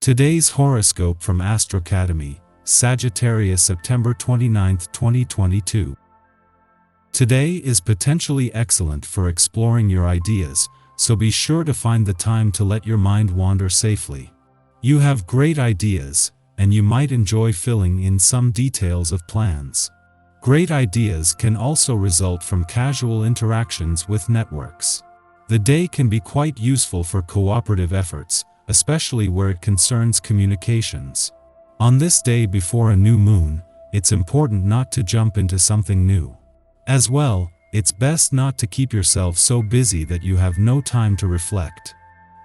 Today's horoscope from Astrocademy, Sagittarius September 29, 2022. Today is potentially excellent for exploring your ideas, so be sure to find the time to let your mind wander safely. You have great ideas, and you might enjoy filling in some details of plans. Great ideas can also result from casual interactions with networks. The day can be quite useful for cooperative efforts, especially where it concerns communications. On this day before a new moon, it's important not to jump into something new. As well, it's best not to keep yourself so busy that you have no time to reflect.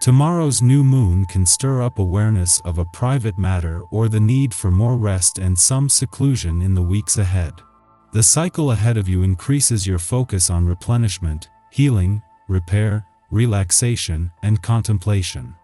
Tomorrow's new moon can stir up awareness of a private matter or the need for more rest and some seclusion in the weeks ahead. The cycle ahead of you increases your focus on replenishment, healing, repair, relaxation, and contemplation.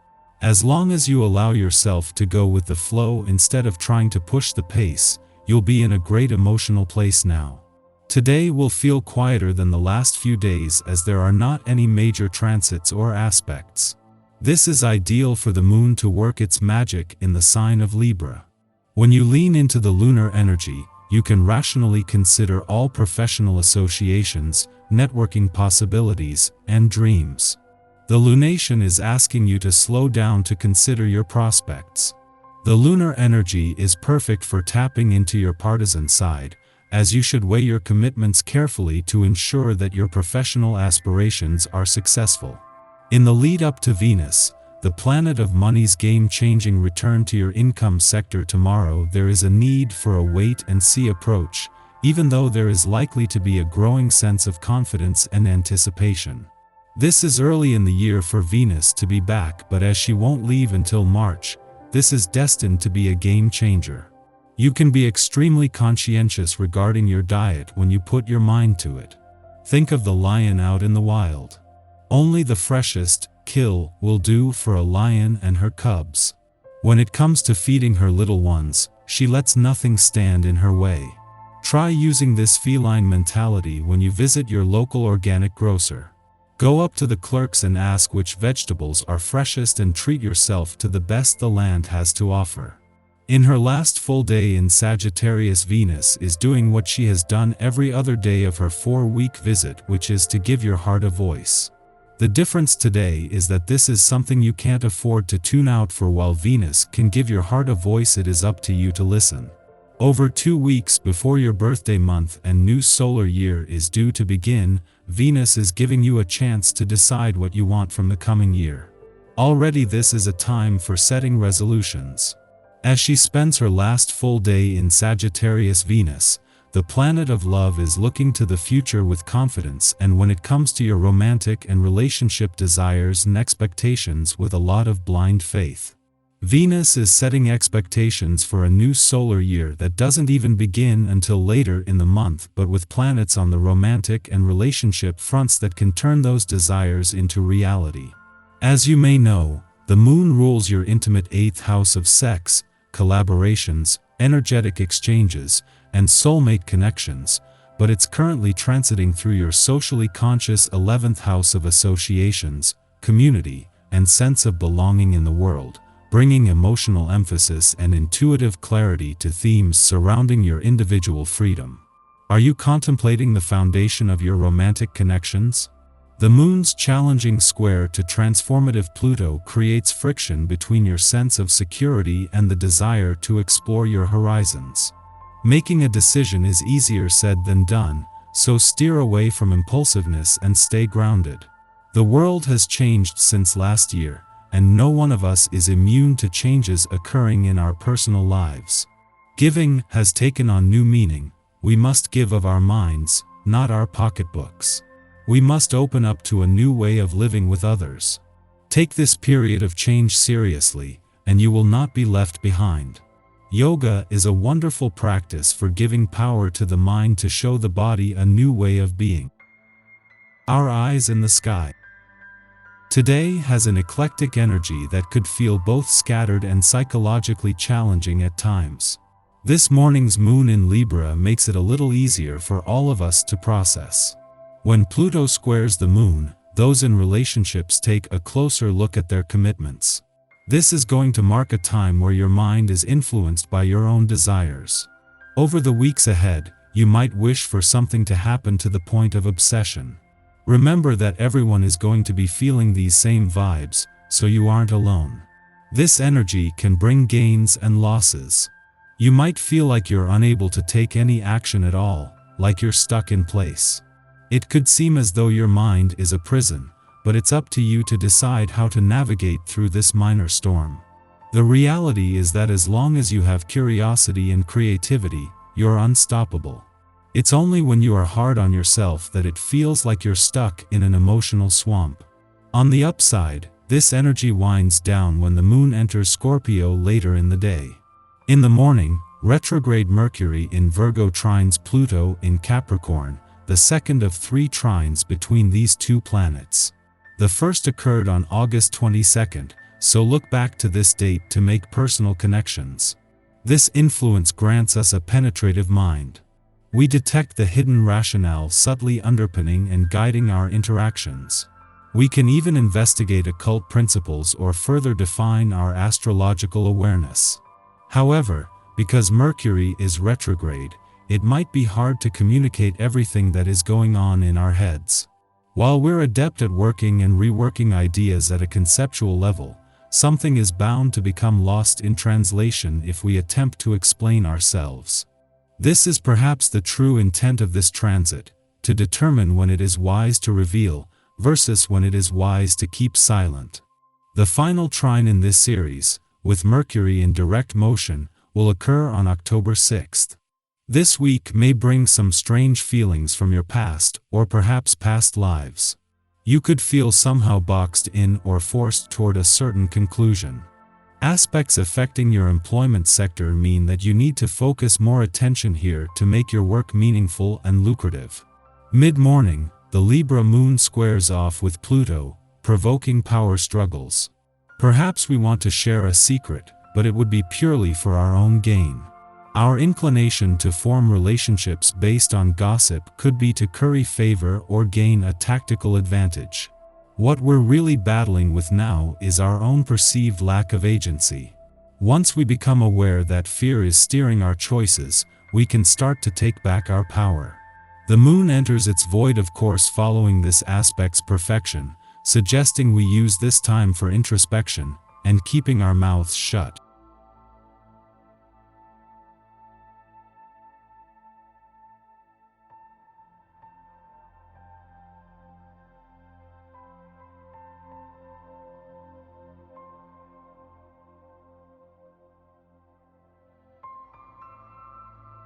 As long as you allow yourself to go with the flow instead of trying to push the pace, you'll be in a great emotional place now. Today will feel quieter than the last few days as there are not any major transits or aspects. This is ideal for the moon to work its magic in the sign of Libra. When you lean into the lunar energy, you can rationally consider all professional associations, networking possibilities, and dreams. The lunation is asking you to slow down to consider your prospects. The lunar energy is perfect for tapping into your partisan side, as you should weigh your commitments carefully to ensure that your professional aspirations are successful. In the lead up to Venus, the planet of money's game-changing return to your income sector tomorrow, there is a need for a wait-and-see approach, even though there is likely to be a growing sense of confidence and anticipation. This is early in the year for Venus to be back, but as she won't leave until March, this is destined to be a game changer. You can be extremely conscientious regarding your diet when you put your mind to it. Think of the lion out in the wild. Only the freshest kill will do for a lion and her cubs. When it comes to feeding her little ones, she lets nothing stand in her way. Try using this feline mentality when you visit your local organic grocer. Go up to the clerks and ask which vegetables are freshest and treat yourself to the best the land has to offer. In her last full day in Sagittarius, Venus is doing what she has done every other day of her 4-week visit, which is to give your heart a voice. The difference today is that this is something you can't afford to tune out for. While Venus can give your heart a voice, it is up to you to listen. Over 2 weeks before your birthday month and new solar year is due to begin, Venus is giving you a chance to decide what you want from the coming year. Already this is a time for setting resolutions. As she spends her last full day in Sagittarius, Venus, the planet of love is looking to the future with confidence, and when it comes to your romantic and relationship desires and expectations, with a lot of blind faith. Venus is setting expectations for a new solar year that doesn't even begin until later in the month, but with planets on the romantic and relationship fronts that can turn those desires into reality. As you may know, the moon rules your intimate 8th house of sex, collaborations, energetic exchanges, and soulmate connections, but it's currently transiting through your socially conscious 11th house of associations, community, and sense of belonging in the world, bringing emotional emphasis and intuitive clarity to themes surrounding your individual freedom. Are you contemplating the foundation of your romantic connections? The moon's challenging square to transformative Pluto creates friction between your sense of security and the desire to explore your horizons. Making a decision is easier said than done, so steer away from impulsiveness and stay grounded. The world has changed since last year, and no one of us is immune to changes occurring in our personal lives. Giving has taken on new meaning. We must give of our minds, not our pocketbooks. We must open up to a new way of living with others. Take this period of change seriously, and you will not be left behind. Yoga is a wonderful practice for giving power to the mind to show the body a new way of being. Our eyes in the sky. Today has an eclectic energy that could feel both scattered and psychologically challenging at times. This morning's moon in Libra makes it a little easier for all of us to process. When Pluto squares the moon, those in relationships take a closer look at their commitments. This is going to mark a time where your mind is influenced by your own desires. Over the weeks ahead, you might wish for something to happen to the point of obsession. Remember that everyone is going to be feeling these same vibes, so you aren't alone. This energy can bring gains and losses. You might feel like you're unable to take any action at all, like you're stuck in place. It could seem as though your mind is a prison, but it's up to you to decide how to navigate through this minor storm. The reality is that as long as you have curiosity and creativity, you're unstoppable. It's only when you are hard on yourself that it feels like you're stuck in an emotional swamp. On the upside, this energy winds down when the moon enters Scorpio later in the day. In the morning, retrograde Mercury in Virgo trines Pluto in Capricorn, the second of 3 trines between these two planets. The first occurred on August 22nd, so look back to this date to make personal connections. This influence grants us a penetrative mind. We detect the hidden rationale subtly underpinning and guiding our interactions. We can even investigate occult principles or further define our astrological awareness. However, because Mercury is retrograde, it might be hard to communicate everything that is going on in our heads. While we're adept at working and reworking ideas at a conceptual level, something is bound to become lost in translation if we attempt to explain ourselves. This is perhaps the true intent of this transit, to determine when it is wise to reveal, versus when it is wise to keep silent. The final trine in this series, with Mercury in direct motion, will occur on October 6th. This week may bring some strange feelings from your past, or perhaps past lives. You could feel somehow boxed in or forced toward a certain conclusion. Aspects affecting your employment sector mean that you need to focus more attention here to make your work meaningful and lucrative. Mid-morning, the Libra moon squares off with Pluto, provoking power struggles. Perhaps we want to share a secret, but it would be purely for our own gain. Our inclination to form relationships based on gossip could be to curry favor or gain a tactical advantage. What we're really battling with now is our own perceived lack of agency. Once we become aware that fear is steering our choices, we can start to take back our power. The moon enters its void of course following this aspect's perfection, suggesting we use this time for introspection and keeping our mouths shut.